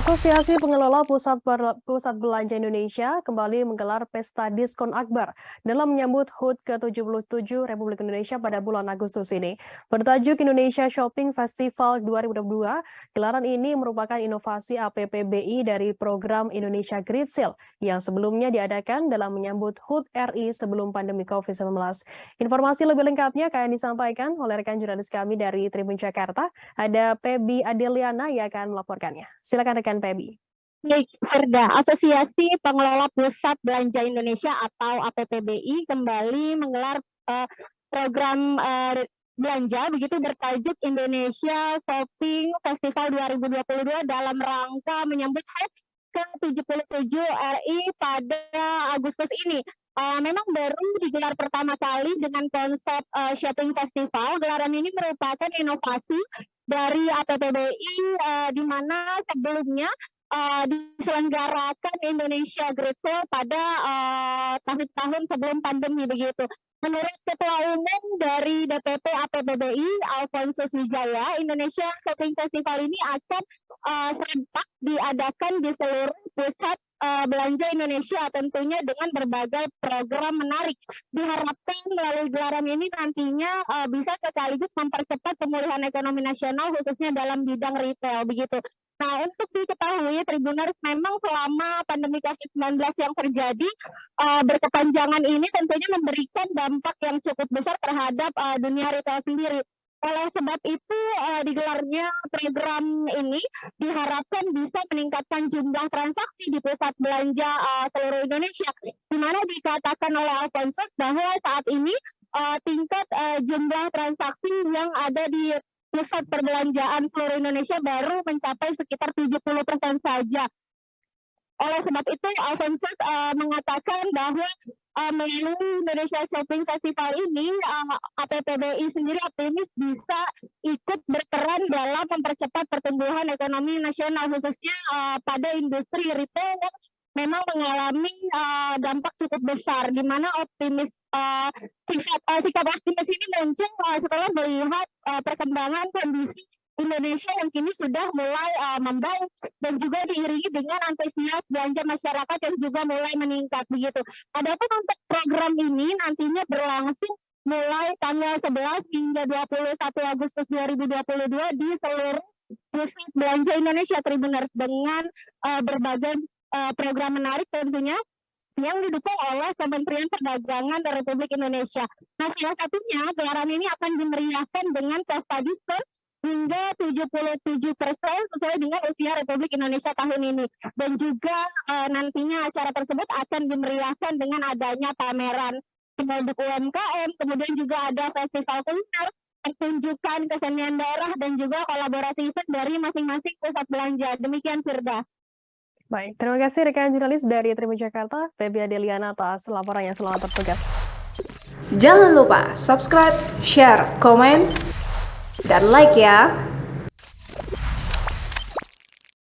Asosiasi Pengelola Pusat Belanja Indonesia kembali menggelar pesta diskon akbar dalam menyambut HUT ke-77 Republik Indonesia pada bulan Agustus ini. Bertajuk Indonesia Shopping Festival 2022, gelaran ini merupakan inovasi APPBI dari program Indonesia Great Sale yang sebelumnya diadakan dalam menyambut HUT RI sebelum pandemi COVID-19. Informasi lebih lengkapnya akan disampaikan oleh rekan jurnalis kami dari Tribun Jakarta, ada Pebi Adeliana yang akan melaporkannya. Silakan rekan Pebi. Baik, Firda, Asosiasi Pengelola Pusat Belanja Indonesia atau APPBI kembali menggelar program belanja begitu bertajuk Indonesia Shopping Festival 2022 dalam rangka menyambut HUT ke-77 RI pada Agustus ini. Memang baru digelar pertama kali dengan konsep shopping festival. Gelaran ini merupakan inovasi dari APPBI di mana sebelumnya diselenggarakan Indonesia Great Sale pada tahun-tahun sebelum pandemi begitu. Menurut Ketua Umum dari DPP APPBI, Alfonsus Wijaya, Indonesia Shopping Festival ini akan serentak diadakan di seluruh pusat belanja Indonesia, tentunya dengan berbagai program menarik. Diharapkan melalui gelaran ini nantinya bisa sekaligus mempercepat pemulihan ekonomi nasional khususnya dalam bidang retail begitu. Nah, untuk diketahui Tribuners, memang selama pandemi COVID-19 yang terjadi berkepanjangan ini tentunya memberikan dampak yang cukup besar terhadap dunia retail sendiri. Oleh sebab itu, digelarnya program ini diharapkan bisa meningkatkan jumlah transaksi di pusat belanja seluruh Indonesia, di mana dikatakan oleh Alfonsus bahwa saat ini tingkat jumlah transaksi yang ada di pusat perbelanjaan seluruh Indonesia baru mencapai sekitar 70% saja. Oleh sebab itu, Alfonsus mengatakan bahwa melalui Indonesia Shopping Festival ini, APPBI sendiri optimis bisa ikut berperan dalam mempercepat pertumbuhan ekonomi nasional, khususnya pada industri retail yang memang mengalami dampak cukup besar, di mana sikap optimis ini muncul setelah melihat perkembangan kondisi Indonesia yang kini sudah mulai membaik dan juga diiringi dengan antusias belanja masyarakat yang juga mulai meningkat begitu. Adapun untuk program ini nantinya berlangsung mulai tanggal 11 hingga 21 Agustus 2022 di seluruh pusat belanja Indonesia Tribuners dengan berbagai program menarik tentunya yang didukung oleh Kementerian Perdagangan Republik Indonesia. Nah, salah satunya gelaran ini akan dimeriahkan dengan pesta diskon hingga 77% sesuai dengan usia Republik Indonesia tahun ini. Dan juga nantinya acara tersebut akan dimeriahkan dengan adanya pameran produk UMKM, kemudian juga ada festival kuliner, pertunjukan kesenian daerah, dan juga kolaborasi event dari masing-masing pusat belanja. Demikian, Firda. Baik, terima kasih rekan jurnalis dari Tribun Jakarta, Pebi Adeliana atas laporannya. Selamat bertugas. Jangan lupa subscribe, share, komen, dan like ya.